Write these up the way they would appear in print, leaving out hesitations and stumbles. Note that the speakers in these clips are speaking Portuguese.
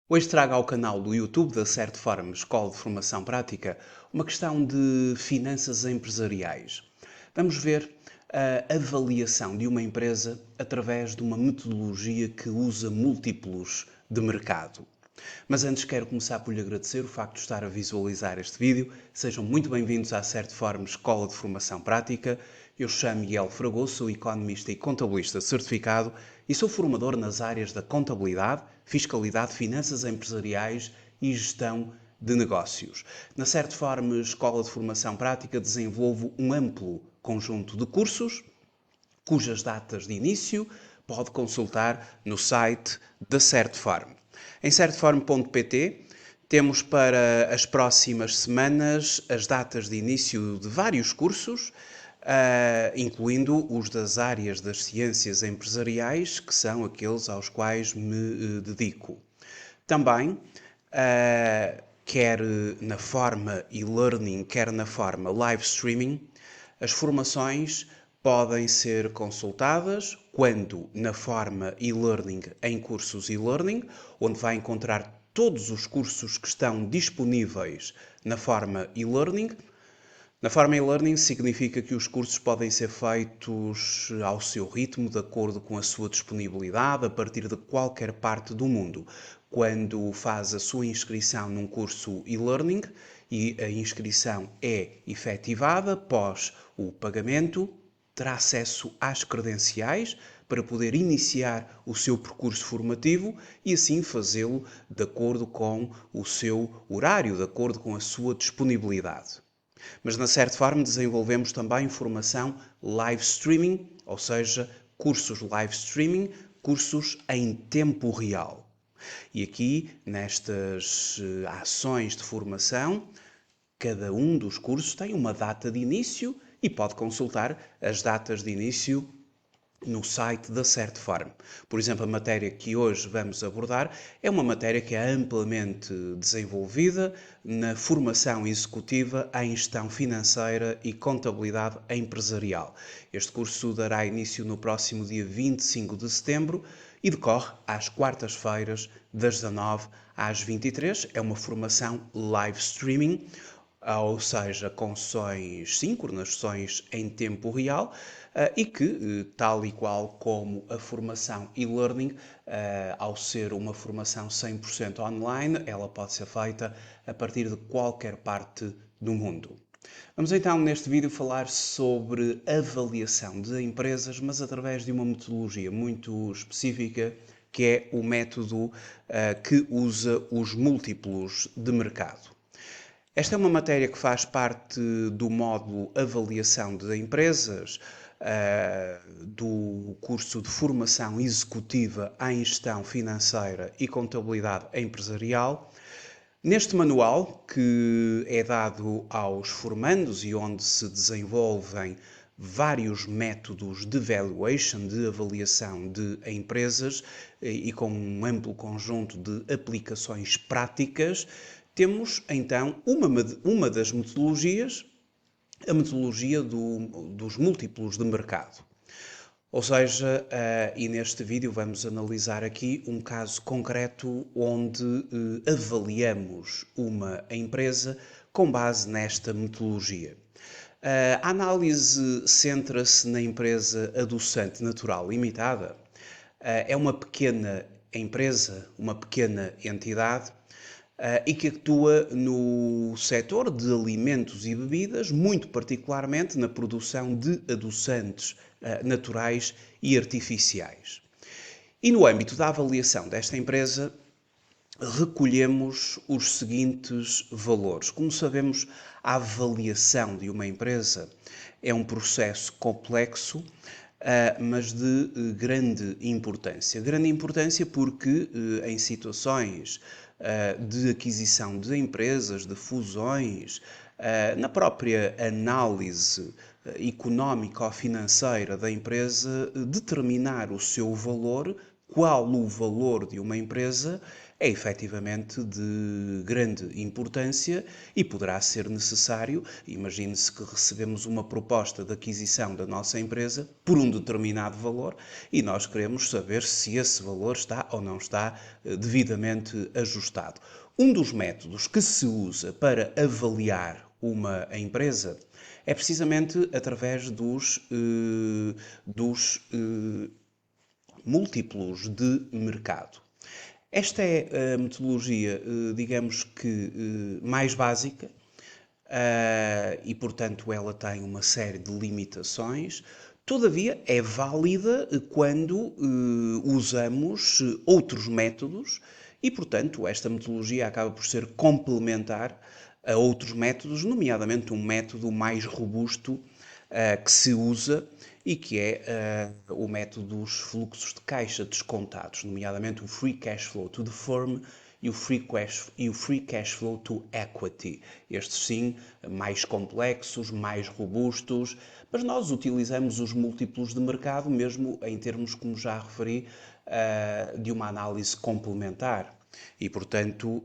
Hoje trago ao canal do YouTube da Certform Escola de Formação Prática uma questão de finanças empresariais. Vamos ver a avaliação de uma empresa através de uma metodologia que usa múltiplos de mercado. Mas antes quero começar por lhe agradecer o facto de estar a visualizar este vídeo. Sejam muito bem-vindos à Certform Escola de Formação Prática. Eu chamo Miguel Fragoso, sou economista e contabilista certificado e sou formador nas áreas da contabilidade, fiscalidade, finanças empresariais e gestão de negócios. Na Certform Escola de Formação Prática desenvolvo um amplo conjunto de cursos cujas datas de início pode consultar no site da Certform. Em certform.pt temos para as próximas semanas as datas de início de vários cursos, incluindo os das áreas das ciências empresariais, que são aqueles aos quais me dedico. Também, quer na forma e-learning, quer na forma live streaming, as formações podem ser consultadas quando na forma e-learning em cursos e-learning, onde vai encontrar todos os cursos que estão disponíveis na forma e-learning. Na forma e-learning significa que os cursos podem ser feitos ao seu ritmo, de acordo com a sua disponibilidade, a partir de qualquer parte do mundo. Quando faz a sua inscrição num curso e-learning e a inscrição é efetivada, após o pagamento, terá acesso às credenciais para poder iniciar o seu percurso formativo e assim fazê-lo de acordo com o seu horário, de acordo com a sua disponibilidade. Mas na Certform desenvolvemos também formação live streaming, ou seja, cursos live streaming, cursos em tempo real. E aqui, nestas ações de formação, cada um dos cursos tem uma data de início e pode consultar as datas de início no site da Certform. Por exemplo, a matéria que hoje vamos abordar é uma matéria que é amplamente desenvolvida na formação executiva em gestão financeira e contabilidade empresarial. Este curso dará início no próximo dia 25 de setembro e decorre às quartas-feiras, das 19 às 23. É uma formação live streaming, ou seja, com sessões síncronas, sessões em tempo real, e que, tal e qual como a formação e-learning, ao ser uma formação 100% online, ela pode ser feita a partir de qualquer parte do mundo. Vamos então neste vídeo falar sobre avaliação de empresas, mas através de uma metodologia muito específica, que é o método que usa os múltiplos de mercado. Esta é uma matéria que faz parte do módulo Avaliação de Empresas, do curso de Formação Executiva em Gestão Financeira e Contabilidade Empresarial. Neste manual, que é dado aos formandos e onde se desenvolvem vários métodos de valuation, de avaliação de empresas e com um amplo conjunto de aplicações práticas, temos então uma das metodologias, a metodologia dos múltiplos de mercado. Ou seja, e neste vídeo vamos analisar aqui um caso concreto onde avaliamos uma empresa com base nesta metodologia. A análise centra-se na empresa Adoçante Natural Limitada. É uma pequena empresa, uma pequena entidade, e que atua no setor de alimentos e bebidas, muito particularmente na produção de adoçantes naturais e artificiais. E no âmbito da avaliação desta empresa, recolhemos os seguintes valores. Como sabemos, a avaliação de uma empresa é um processo complexo, mas de grande importância. Grande importância porque em situações de aquisição de empresas, de fusões, na própria análise económica ou financeira da empresa, determinar o seu valor, qual o valor de uma empresa, é efetivamente de grande importância e poderá ser necessário. Imagine-se que recebemos uma proposta de aquisição da nossa empresa por um determinado valor e nós queremos saber se esse valor está ou não está devidamente ajustado. Um dos métodos que se usa para avaliar uma empresa é precisamente através dos múltiplos de mercado. Esta é a metodologia, digamos que, mais básica e, portanto, ela tem uma série de limitações. Todavia, é válida quando usamos outros métodos e, portanto, esta metodologia acaba por ser complementar a outros métodos, nomeadamente um método mais robusto que se usa e que é o método dos fluxos de caixa descontados, nomeadamente o Free Cash Flow to the Firm e o Free Cash Flow to Equity. Estes sim, mais complexos, mais robustos, mas nós utilizamos os múltiplos de mercado mesmo em termos, como já referi, de uma análise complementar. E, portanto,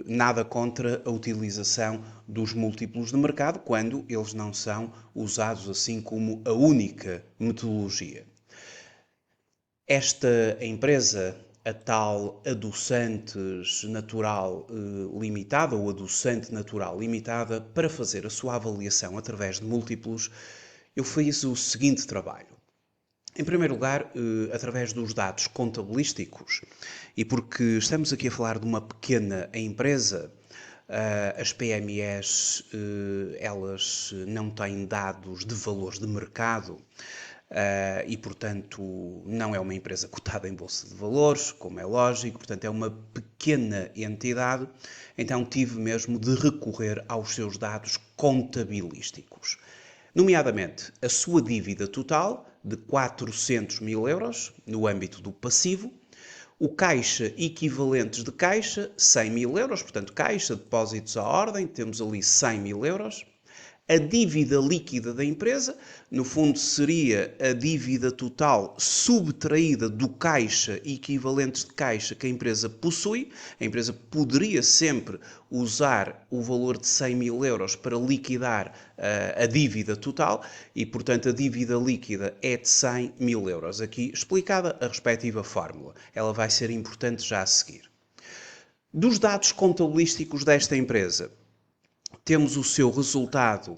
nada contra a utilização dos múltiplos de mercado quando eles não são usados assim como a única metodologia. Esta empresa, a tal Adoçantes Natural Limitada ou Adoçante Natural Limitada, para fazer a sua avaliação através de múltiplos, eu fiz o seguinte trabalho. Em primeiro lugar, através dos dados contabilísticos, e porque estamos aqui a falar de uma pequena empresa, as PMEs, elas não têm dados de valores de mercado e, portanto, não é uma empresa cotada em bolsa de valores, como é lógico, portanto, é uma pequena entidade, então tive mesmo de recorrer aos seus dados contabilísticos. Nomeadamente, a sua dívida total de 400 mil euros no âmbito do passivo, o caixa equivalentes de caixa, 100 mil euros, portanto, caixa, depósitos à ordem, temos ali 100 mil euros. A dívida líquida da empresa, no fundo, seria a dívida total subtraída do caixa e equivalentes de caixa que a empresa possui. A empresa poderia sempre usar o valor de 100 mil euros para liquidar a dívida total e, portanto, a dívida líquida é de 100 mil euros. Aqui explicada a respectiva fórmula. Ela vai ser importante já a seguir. Dos dados contabilísticos desta empresa, temos o seu resultado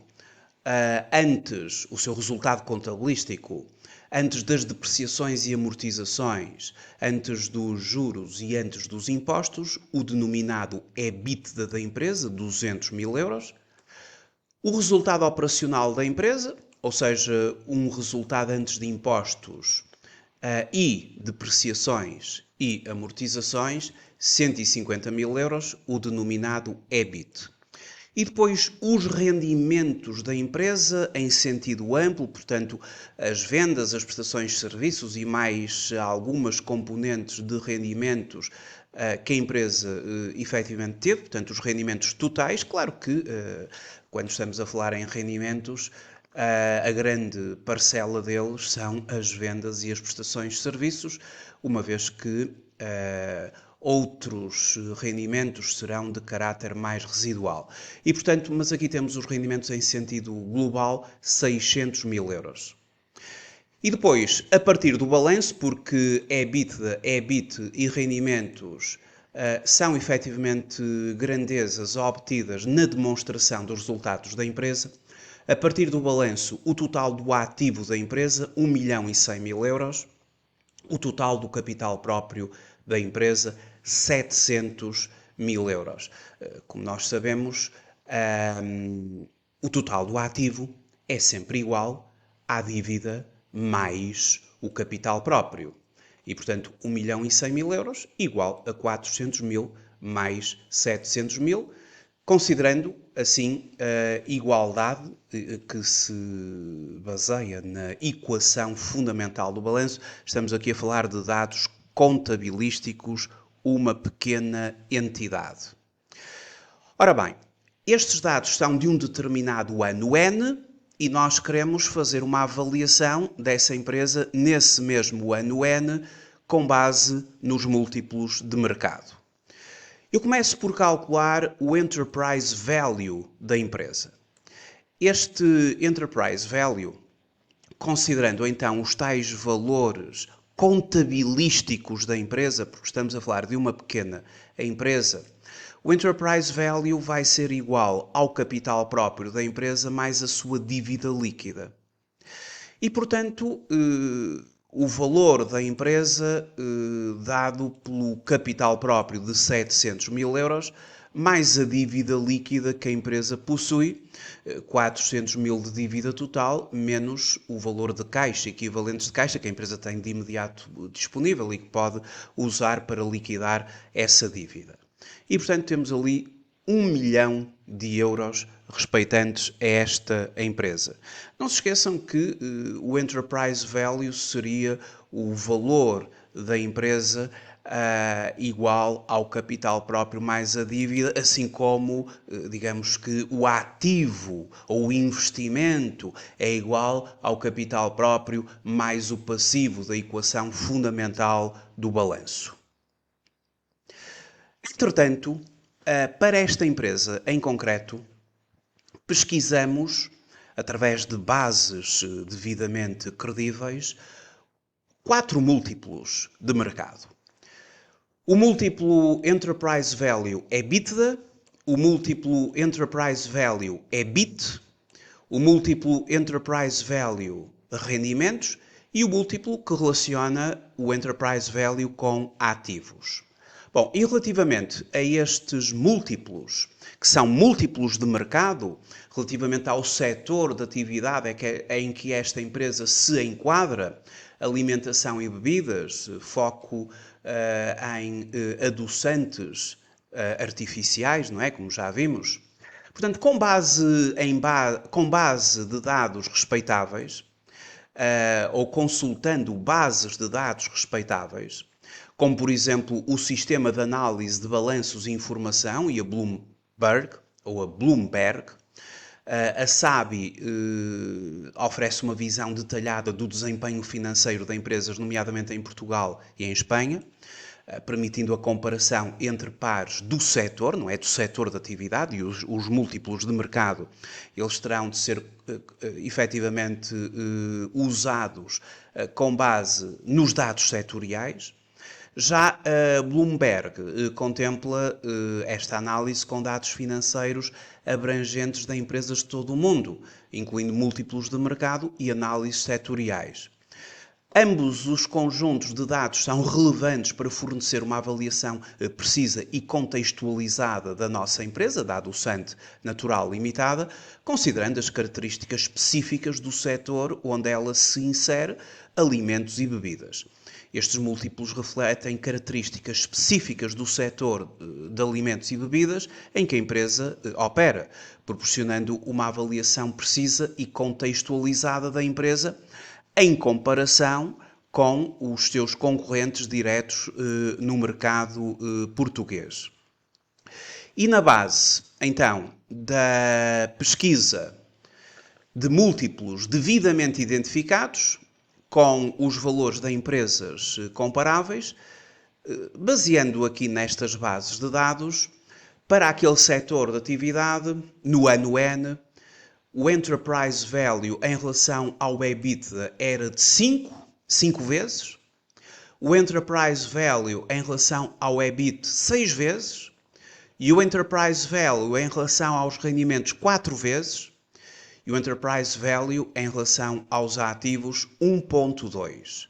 o seu resultado contabilístico, antes das depreciações e amortizações, antes dos juros e antes dos impostos, o denominado EBITDA da empresa, 200 mil euros, o resultado operacional da empresa, ou seja, um resultado antes de impostos e depreciações e amortizações, 150 mil euros, o denominado EBIT. E depois os rendimentos da empresa em sentido amplo, portanto, as vendas, as prestações de serviços e mais algumas componentes de rendimentos que a empresa efetivamente teve, portanto, os rendimentos totais. Claro que quando estamos a falar em rendimentos, a grande parcela deles são as vendas e as prestações de serviços, uma vez que outros rendimentos serão de caráter mais residual. E, portanto, mas aqui temos os rendimentos em sentido global, 600 mil euros. E depois, a partir do balanço, porque EBITDA, EBIT e rendimentos são efetivamente grandezas obtidas na demonstração dos resultados da empresa, a partir do balanço, o total do ativo da empresa, 1 milhão e 100 mil euros, o total do capital próprio da empresa, 700 mil euros. Como nós sabemos, o total do ativo é sempre igual à dívida mais o capital próprio. E, portanto, 1 milhão e 100 mil euros igual a 400 mil mais 700 mil, considerando, assim, a igualdade que se baseia na equação fundamental do balanço. Estamos aqui a falar de dados contabilísticos, uma pequena entidade. Ora bem, estes dados são de um determinado ano N e nós queremos fazer uma avaliação dessa empresa nesse mesmo ano N com base nos múltiplos de mercado. Eu começo por calcular o Enterprise Value da empresa. Este Enterprise Value, considerando então os tais valores contabilísticos da empresa, porque estamos a falar de uma pequena empresa, o Enterprise Value vai ser igual ao capital próprio da empresa mais a sua dívida líquida. E, portanto, o valor da empresa, dado pelo capital próprio de 700 mil euros, mais a dívida líquida que a empresa possui, 400 mil de dívida total, menos o valor de caixa, equivalentes de caixa que a empresa tem de imediato disponível e que pode usar para liquidar essa dívida. E, portanto, temos ali 1 milhão de euros respeitantes a esta empresa. Não se esqueçam que o Enterprise Value seria o valor da empresa igual ao capital próprio mais a dívida, assim como, digamos que o ativo ou o investimento é igual ao capital próprio mais o passivo da equação fundamental do balanço. Entretanto, para esta empresa em concreto, pesquisamos, através de bases devidamente credíveis, 4 múltiplos de mercado. O múltiplo Enterprise Value é EBITDA, o múltiplo Enterprise Value é EBIT, o múltiplo Enterprise Value rendimentos e o múltiplo que relaciona o Enterprise Value com ativos. Bom, e relativamente a estes múltiplos, que são múltiplos de mercado, relativamente ao setor de atividade em que esta empresa se enquadra, alimentação e bebidas, foco em adoçantes artificiais, não é? Como já vimos. Portanto, com base de dados respeitáveis, ou consultando bases de dados respeitáveis, como por exemplo o sistema de análise de balanços e informação e a Bloomberg, ou a Bloomberg, a SABI oferece uma visão detalhada do desempenho financeiro de empresas, nomeadamente em Portugal e em Espanha, permitindo a comparação entre pares do setor, não é? Do setor de atividade, e os múltiplos de mercado, eles terão de ser efetivamente usados com base nos dados setoriais. Já a Bloomberg contempla esta análise com dados financeiros abrangentes de empresas de todo o mundo, incluindo múltiplos de mercado e análises setoriais. Ambos os conjuntos de dados são relevantes para fornecer uma avaliação precisa e contextualizada da nossa empresa, da Adoçante Natural Limitada, considerando as características específicas do setor onde ela se insere, alimentos e bebidas. Estes múltiplos refletem características específicas do setor de alimentos e bebidas em que a empresa opera, proporcionando uma avaliação precisa e contextualizada da empresa em comparação com os seus concorrentes diretos no mercado português. E na base, então, da pesquisa de múltiplos devidamente identificados, com os valores de empresas comparáveis, baseando aqui nestas bases de dados, para aquele setor de atividade, no ano N, o Enterprise Value em relação ao EBITDA era de 5 vezes, o Enterprise Value em relação ao EBIT 6 vezes, e o Enterprise Value em relação aos rendimentos 4 vezes, e o Enterprise Value em relação aos ativos 1.2.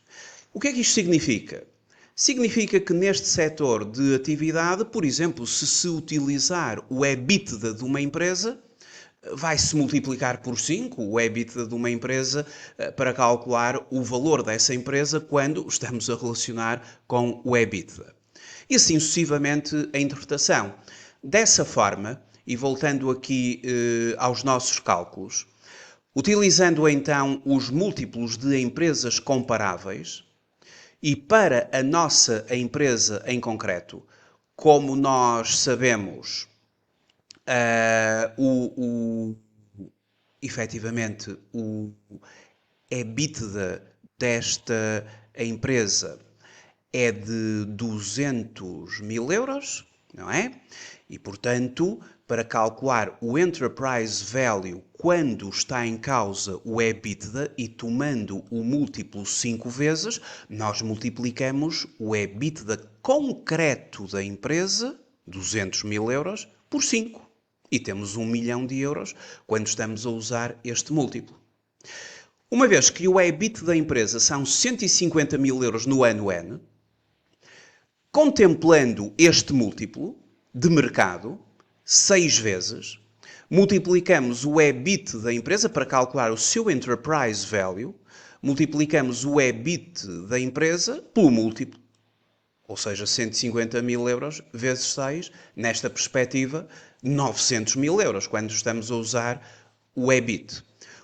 O que é que isto significa? Significa que neste setor de atividade, por exemplo, se se utilizar o EBITDA de uma empresa, vai-se multiplicar por 5 o EBITDA de uma empresa para calcular o valor dessa empresa quando estamos a relacionar com o EBITDA. E assim sucessivamente a interpretação. Dessa forma, e voltando aqui aos nossos cálculos, utilizando então os múltiplos de empresas comparáveis, e para a nossa empresa em concreto, como nós sabemos, efetivamente o EBITDA desta empresa é de 200 mil euros, não é? E, portanto, para calcular o Enterprise Value quando está em causa o EBITDA e tomando o múltiplo 5 vezes, nós multiplicamos o EBITDA concreto da empresa, 200 mil euros, por 5. E temos 1 milhão de euros quando estamos a usar este múltiplo. Uma vez que o EBIT da empresa são 150 mil euros no ano N, contemplando este múltiplo de mercado, 6 vezes, multiplicamos o EBIT da empresa para calcular o seu Enterprise Value, multiplicamos o EBIT da empresa pelo múltiplo, ou seja, 150 mil euros vezes 6, nesta perspectiva, 900 mil euros, quando estamos a usar o EBIT.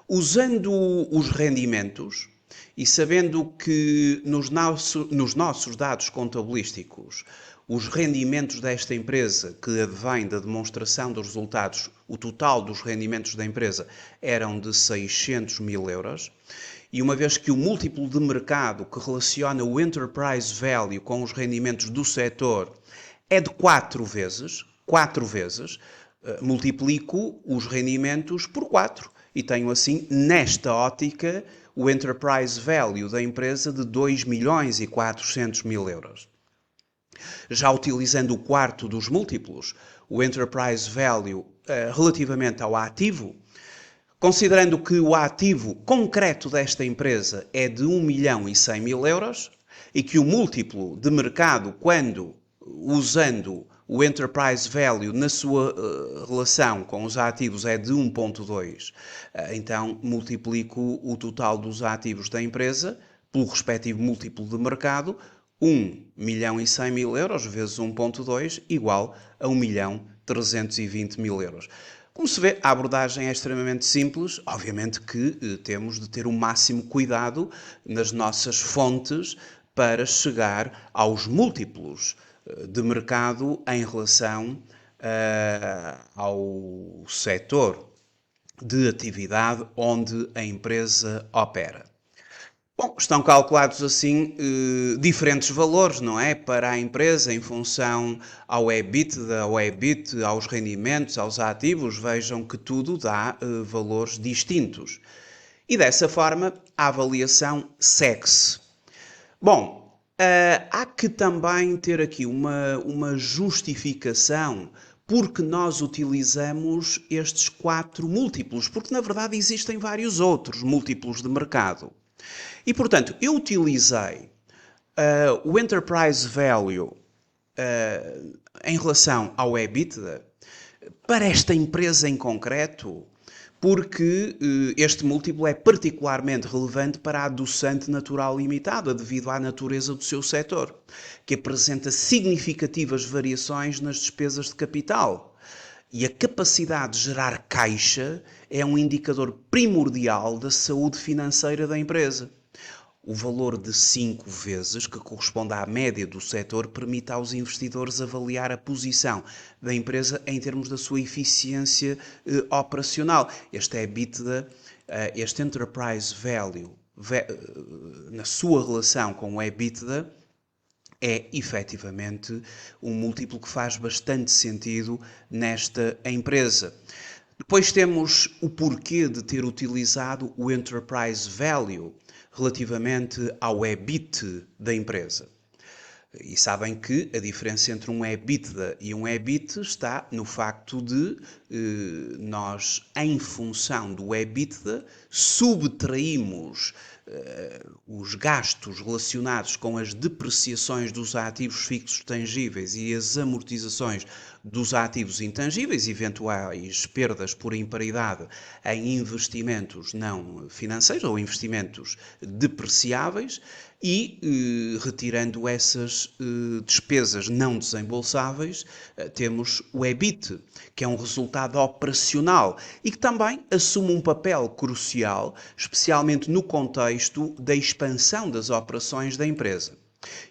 Usando os rendimentos e sabendo que nos nossos dados contabilísticos os rendimentos desta empresa, que advém da demonstração dos resultados, o total dos rendimentos da empresa eram de 600 mil euros, e uma vez que o múltiplo de mercado que relaciona o Enterprise Value com os rendimentos do setor é de 4 vezes, multiplico os rendimentos por 4 e tenho assim, nesta ótica, o Enterprise Value da empresa de 2 milhões e 400 mil euros. Já utilizando o quarto dos múltiplos, o Enterprise Value relativamente ao ativo, considerando que o ativo concreto desta empresa é de 1 milhão e 100 mil euros e que o múltiplo de mercado, quando usando o Enterprise Value na sua relação com os ativos é de 1.2, então multiplico o total dos ativos da empresa pelo respectivo múltiplo de mercado, 1 milhão e 100 mil euros vezes 1.2 igual a 1 milhão 320 mil euros. Como se vê, a abordagem é extremamente simples. Obviamente que temos de ter o máximo cuidado nas nossas fontes para chegar aos múltiplos de mercado em relação ao setor de atividade onde a empresa opera. Bom, estão calculados assim diferentes valores, não é? Para a empresa em função ao EBITDA, ao EBIT, aos rendimentos, aos ativos. Vejam que tudo dá valores distintos. E dessa forma a avaliação segue-se. Bom, há que também ter aqui uma justificação porque nós utilizamos estes 4 múltiplos, porque na verdade existem vários outros múltiplos de mercado. E, portanto, eu utilizei o Enterprise Value em relação ao EBITDA para esta empresa em concreto, porque este múltiplo é particularmente relevante para a adoçante natural limitada, devido à natureza do seu setor, que apresenta significativas variações nas despesas de capital. E a capacidade de gerar caixa é um indicador primordial da saúde financeira da empresa. O valor de 5 vezes, que corresponde à média do setor, permite aos investidores avaliar a posição da empresa em termos da sua eficiência operacional. Este EBITDA, este Enterprise Value, na sua relação com o EBITDA, é efetivamente um múltiplo que faz bastante sentido nesta empresa. Depois temos o porquê de ter utilizado o Enterprise Value relativamente ao EBIT da empresa. E sabem que a diferença entre um EBITDA e um EBIT está no facto de nós, em função do EBITDA, subtraímos os gastos relacionados com as depreciações dos ativos fixos tangíveis e as amortizações dos ativos intangíveis, eventuais perdas por imparidade em investimentos não financeiros ou investimentos depreciáveis, e retirando essas despesas não desembolsáveis, temos o EBIT, que é um resultado operacional e que também assume um papel crucial, especialmente no contexto da expansão das operações da empresa.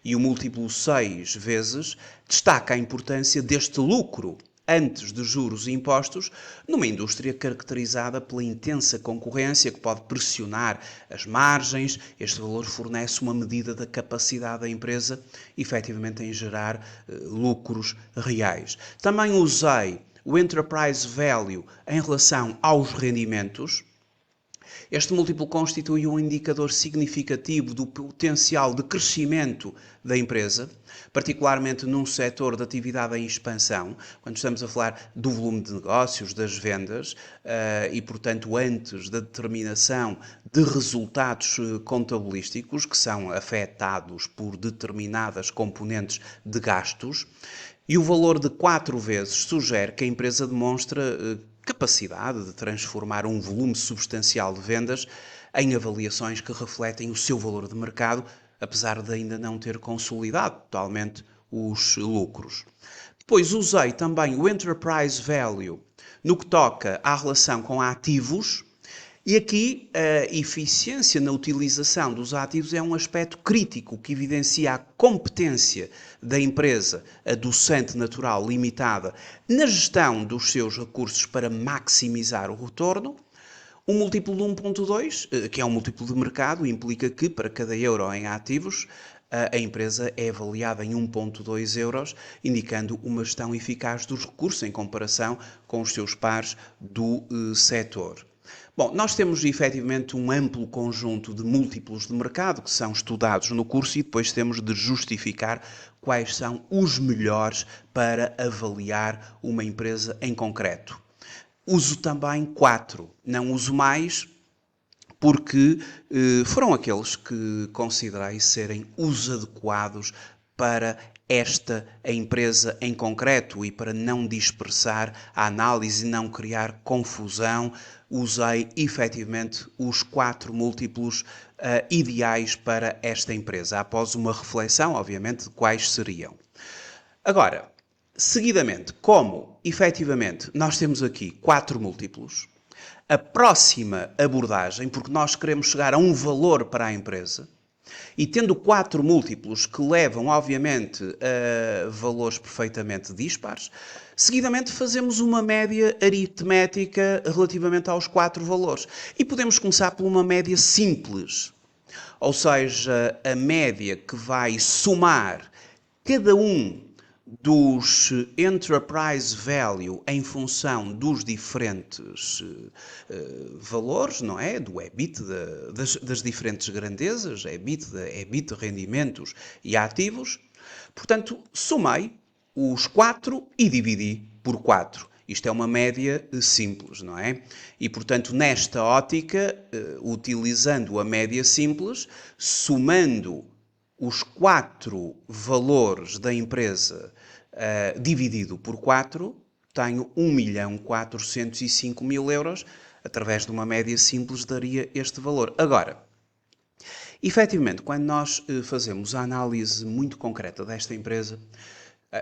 E o múltiplo 6 vezes destaca a importância deste lucro antes de juros e impostos, numa indústria caracterizada pela intensa concorrência que pode pressionar as margens. Este valor fornece uma medida da capacidade da empresa, efetivamente, em gerar lucros reais. Também usei o Enterprise Value em relação aos rendimentos. Este múltiplo constitui um indicador significativo do potencial de crescimento da empresa, particularmente num setor de atividade em expansão, quando estamos a falar do volume de negócios, das vendas, e, portanto, antes da determinação de resultados contabilísticos que são afetados por determinadas componentes de gastos. E o valor de 4 vezes sugere que a empresa demonstra capacidade de transformar um volume substancial de vendas em avaliações que refletem o seu valor de mercado, apesar de ainda não ter consolidado totalmente os lucros. Depois usei também o Enterprise Value no que toca à relação com ativos. E aqui a eficiência na utilização dos ativos é um aspecto crítico que evidencia a competência da empresa adoçante natural limitada na gestão dos seus recursos para maximizar o retorno. Um múltiplo de 1.2, que é um múltiplo de mercado, implica que para cada euro em ativos a empresa é avaliada em 1.2 euros, indicando uma gestão eficaz dos recursos em comparação com os seus pares do setor. Bom, nós temos efetivamente um amplo conjunto de múltiplos de mercado que são estudados no curso e depois temos de justificar quais são os melhores para avaliar uma empresa em concreto. Uso também 4, não uso mais, porque foram aqueles que considerei serem os adequados para esta empresa em concreto e para não dispersar a análise e não criar confusão, usei efetivamente os 4 múltiplos ideais para esta empresa, após uma reflexão, obviamente, de quais seriam. Agora, seguidamente, como efetivamente nós temos aqui 4 múltiplos, a próxima abordagem, porque nós queremos chegar a um valor para a empresa, e tendo 4 múltiplos que levam, obviamente, a valores perfeitamente dispares, seguidamente fazemos uma média aritmética relativamente aos 4 valores. E podemos começar por uma média simples, ou seja, a média que vai somar cada um dos Enterprise Value em função dos diferentes valores, não é? Do EBITDA, das diferentes grandezas, EBITDA, rendimentos e ativos. Portanto, somei os 4 e dividi por 4. Isto é uma média simples, não é? E, portanto, nesta ótica, utilizando a média simples, somando os 4 valores da empresa dividido por 4, tenho 1.405.000 euros. Através de uma média simples daria este valor. Agora, efetivamente, quando nós fazemos a análise muito concreta desta empresa,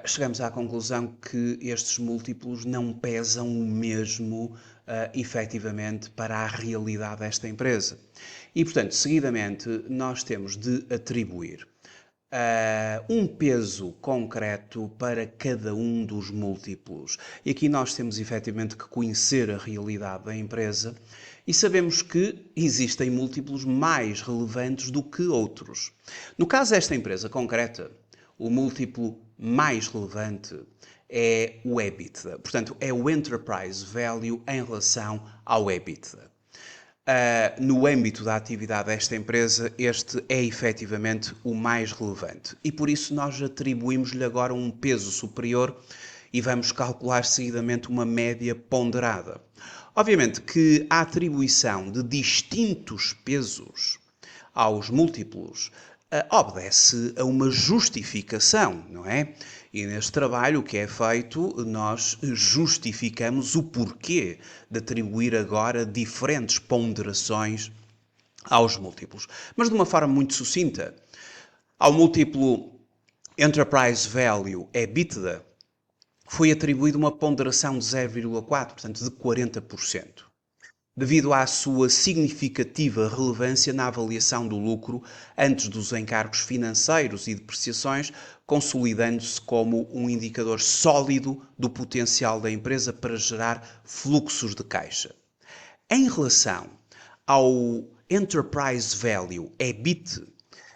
chegamos à conclusão que estes múltiplos não pesam o mesmo efetivamente para a realidade desta empresa. E, portanto, seguidamente, nós temos de atribuir um peso concreto para cada um dos múltiplos. E aqui nós temos efetivamente que conhecer a realidade da empresa e sabemos que existem múltiplos mais relevantes do que outros. No caso desta empresa concreta, o múltiplo mais relevante é o EBITDA. Portanto, é o Enterprise Value em relação ao EBITDA. No âmbito da atividade desta empresa, este é efetivamente o mais relevante. E por isso nós atribuímos-lhe agora um peso superior e vamos calcular seguidamente uma média ponderada. Obviamente que a atribuição de distintos pesos aos múltiplos obedece a uma justificação, não é? E neste trabalho que é feito, nós justificamos o porquê de atribuir agora diferentes ponderações aos múltiplos. Mas de uma forma muito sucinta. Ao múltiplo Enterprise Value EBITDA foi atribuída uma ponderação de 0,4, portanto de 40%. devido à sua significativa relevância na avaliação do lucro antes dos encargos financeiros e depreciações, consolidando-se como um indicador sólido do potencial da empresa para gerar fluxos de caixa. Em relação ao Enterprise Value, EBIT,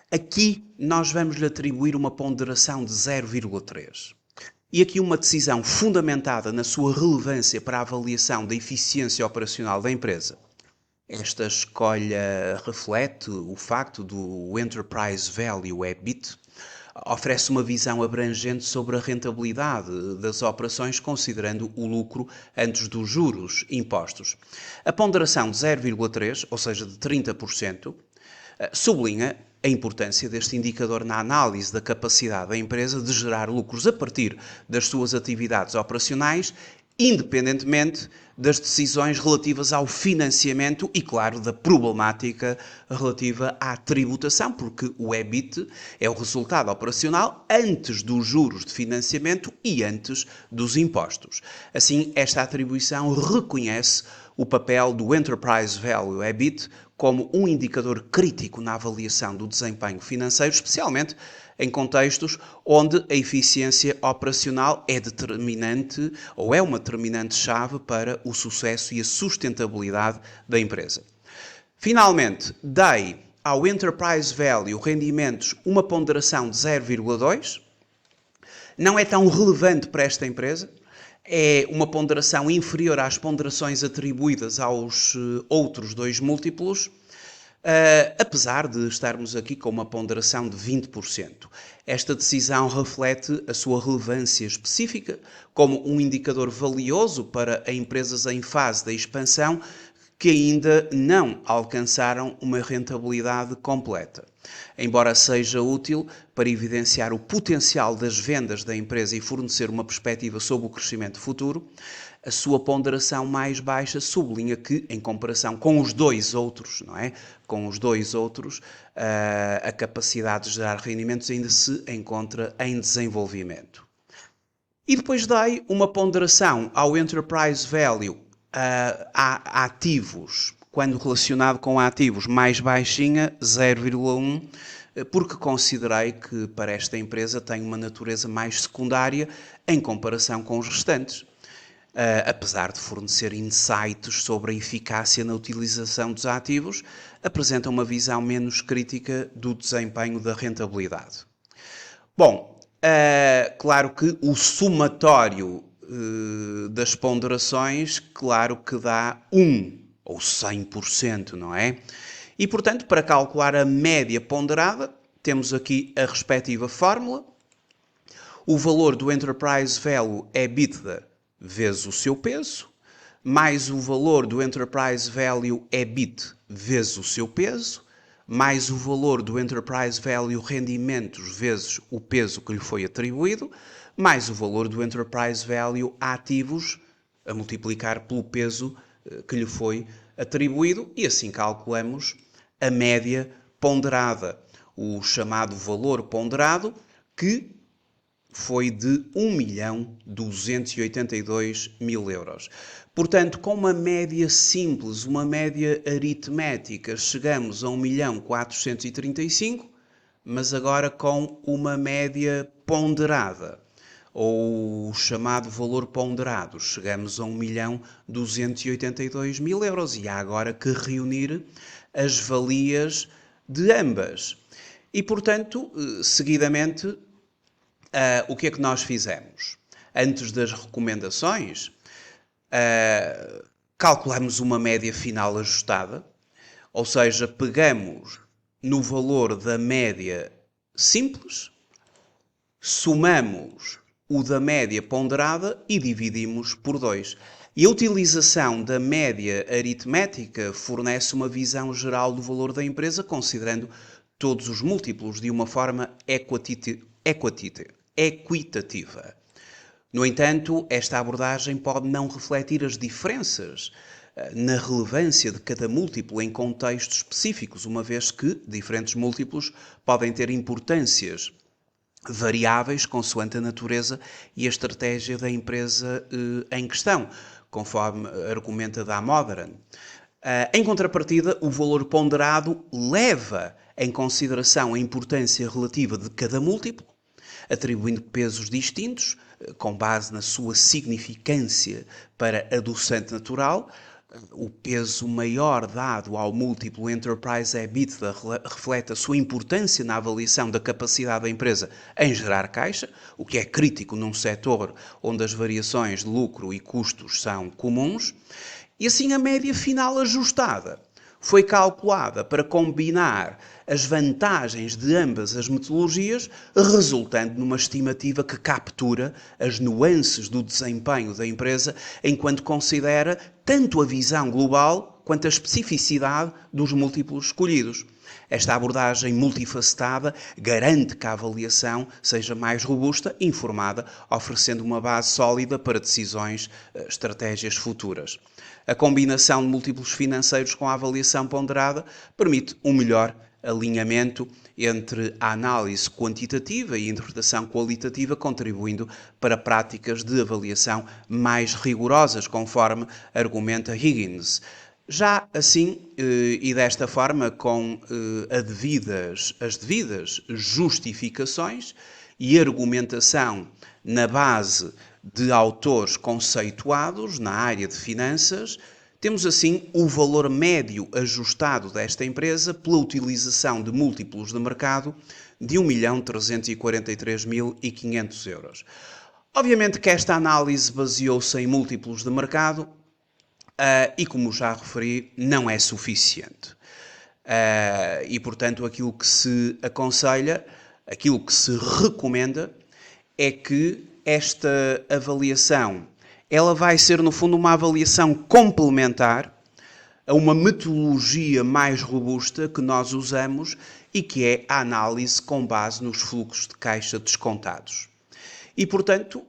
aqui nós vamos lhe atribuir uma ponderação de 0,3. E aqui uma decisão fundamentada na sua relevância para a avaliação da eficiência operacional da empresa. Esta escolha reflete o facto do Enterprise Value EBIT oferece uma visão abrangente sobre a rentabilidade das operações, considerando o lucro antes dos juros impostos. A ponderação de 0,3, ou seja, de 30%, sublinha a importância deste indicador na análise da capacidade da empresa de gerar lucros a partir das suas atividades operacionais, independentemente das decisões relativas ao financiamento e, claro, da problemática relativa à tributação, porque o EBIT é o resultado operacional antes dos juros de financiamento e antes dos impostos. Assim, esta atribuição reconhece o papel do Enterprise Value EBIT como um indicador crítico na avaliação do desempenho financeiro, especialmente em contextos onde a eficiência operacional é determinante ou é uma determinante-chave para o sucesso e a sustentabilidade da empresa. Finalmente, dei ao Enterprise Value rendimentos uma ponderação de 0,2. Não é tão relevante para esta empresa. É uma ponderação inferior às ponderações atribuídas aos outros dois múltiplos, apesar de estarmos aqui com uma ponderação de 20%. Esta decisão reflete a sua relevância específica como um indicador valioso para empresas em fase de expansão que ainda não alcançaram uma rentabilidade completa. Embora seja útil para evidenciar o potencial das vendas da empresa e fornecer uma perspectiva sobre o crescimento futuro, a sua ponderação mais baixa sublinha que, em comparação com os dois outros, não é? Com os dois outros, a capacidade de gerar rendimentos ainda se encontra em desenvolvimento. E depois dei uma ponderação ao Enterprise Value a ativos, quando relacionado com ativos, mais baixinha, 0,1, porque considerei que para esta empresa tem uma natureza mais secundária em comparação com os restantes. Apesar de fornecer insights sobre a eficácia na utilização dos ativos, apresenta uma visão menos crítica do desempenho da rentabilidade. Bom, claro que o somatório das ponderações, claro que dá 1 ou 100%, não é? E, portanto, para calcular a média ponderada, temos aqui a respectiva fórmula. O valor do Enterprise Value EBITDA vezes o seu peso, mais o valor do Enterprise Value EBIT vezes o seu peso, mais o valor do Enterprise Value rendimentos vezes o peso que lhe foi atribuído, mais o valor do Enterprise Value ativos a multiplicar pelo peso que lhe foi atribuído, e assim calculamos a média ponderada, o chamado valor ponderado, que foi de 1.282.000 euros. Portanto, com uma média simples, uma média aritmética, chegamos a 1.435.000, mas agora com uma média ponderada, ou o chamado valor ponderado, chegamos a 1.282.000 euros, e há agora que reunir as valias de ambas. E, portanto, seguidamente, o que é que nós fizemos? Antes das recomendações, calculamos uma média final ajustada, ou seja, pegamos no valor da média simples, somamos o da média ponderada e dividimos por 2. E a utilização da média aritmética fornece uma visão geral do valor da empresa, considerando todos os múltiplos de uma forma equitativa. No entanto, esta abordagem pode não refletir as diferenças na relevância de cada múltiplo em contextos específicos, uma vez que diferentes múltiplos podem ter importâncias variáveis consoante a natureza e a estratégia da empresa em questão, conforme argumenta Damodaran. Em contrapartida, o valor ponderado leva em consideração a importância relativa de cada múltiplo, atribuindo pesos distintos, com base na sua significância para adoçante natural. O peso maior dado ao múltiplo Enterprise EBITDA reflete a sua importância na avaliação da capacidade da empresa em gerar caixa, o que é crítico num setor onde as variações de lucro e custos são comuns. E assim a média final ajustada foi calculada para combinar as vantagens de ambas as metodologias, resultando numa estimativa que captura as nuances do desempenho da empresa enquanto considera tanto a visão global quanto a especificidade dos múltiplos escolhidos. Esta abordagem multifacetada garante que a avaliação seja mais robusta e informada, oferecendo uma base sólida para decisões, estratégias futuras. A combinação de múltiplos financeiros com a avaliação ponderada permite um melhor alinhamento entre a análise quantitativa e a interpretação qualitativa, contribuindo para práticas de avaliação mais rigorosas, conforme argumenta Higgins. Já assim, e desta forma, com as devidas justificações e argumentação na base de autores conceituados na área de finanças, temos assim o valor médio ajustado desta empresa pela utilização de múltiplos de mercado de 1.343.500 euros. Obviamente que esta análise baseou-se em múltiplos de mercado e, como já referi, não é suficiente. E, portanto, aquilo que se aconselha, aquilo que se recomenda é que esta avaliação, ela vai ser, no fundo, uma avaliação complementar a uma metodologia mais robusta que nós usamos e que é a análise com base nos fluxos de caixa descontados. E, portanto,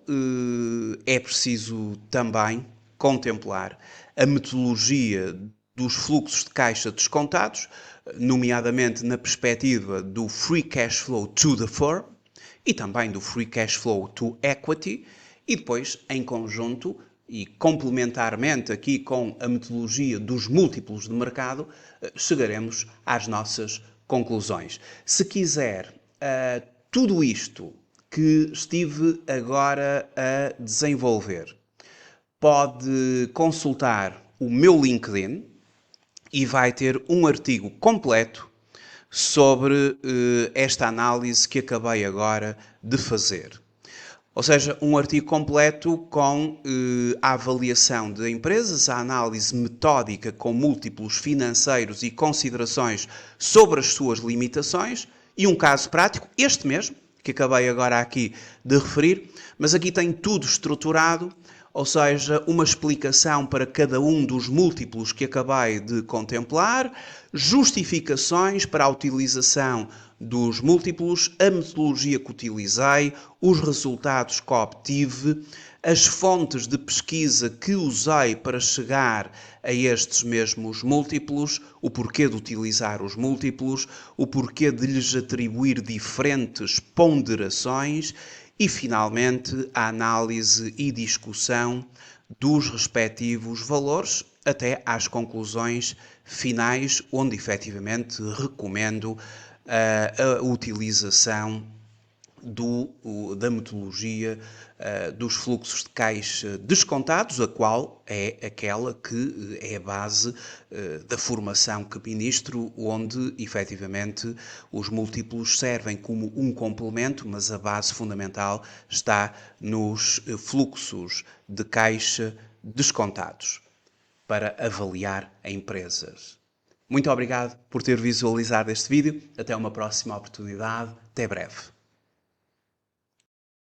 é preciso também contemplar a metodologia dos fluxos de caixa descontados, nomeadamente na perspectiva do Free Cash Flow to the Firm e também do Free Cash Flow to Equity, e depois, em conjunto e complementarmente aqui com a metodologia dos múltiplos de mercado, chegaremos às nossas conclusões. Se quiser tudo isto que estive agora a desenvolver, pode consultar o meu LinkedIn e vai ter um artigo completo sobre esta análise que acabei agora de fazer. Ou seja, um artigo completo com a avaliação de empresas, a análise metódica com múltiplos financeiros e considerações sobre as suas limitações e um caso prático, este mesmo, que acabei agora aqui de referir, mas aqui tem tudo estruturado, ou seja, uma explicação para cada um dos múltiplos que acabei de contemplar, justificações para a utilização dos múltiplos, a metodologia que utilizei, os resultados que obtive, as fontes de pesquisa que usei para chegar a estes mesmos múltiplos, o porquê de utilizar os múltiplos, o porquê de lhes atribuir diferentes ponderações e, finalmente, a análise e discussão dos respectivos valores até às conclusões finais, onde efetivamente recomendo a utilização da metodologia dos fluxos de caixa descontados, a qual é aquela que é a base da formação que ministro, onde efetivamente os múltiplos servem como um complemento, mas a base fundamental está nos fluxos de caixa descontados para avaliar empresas. Muito obrigado por ter visualizado este vídeo. Até uma próxima oportunidade. Até breve.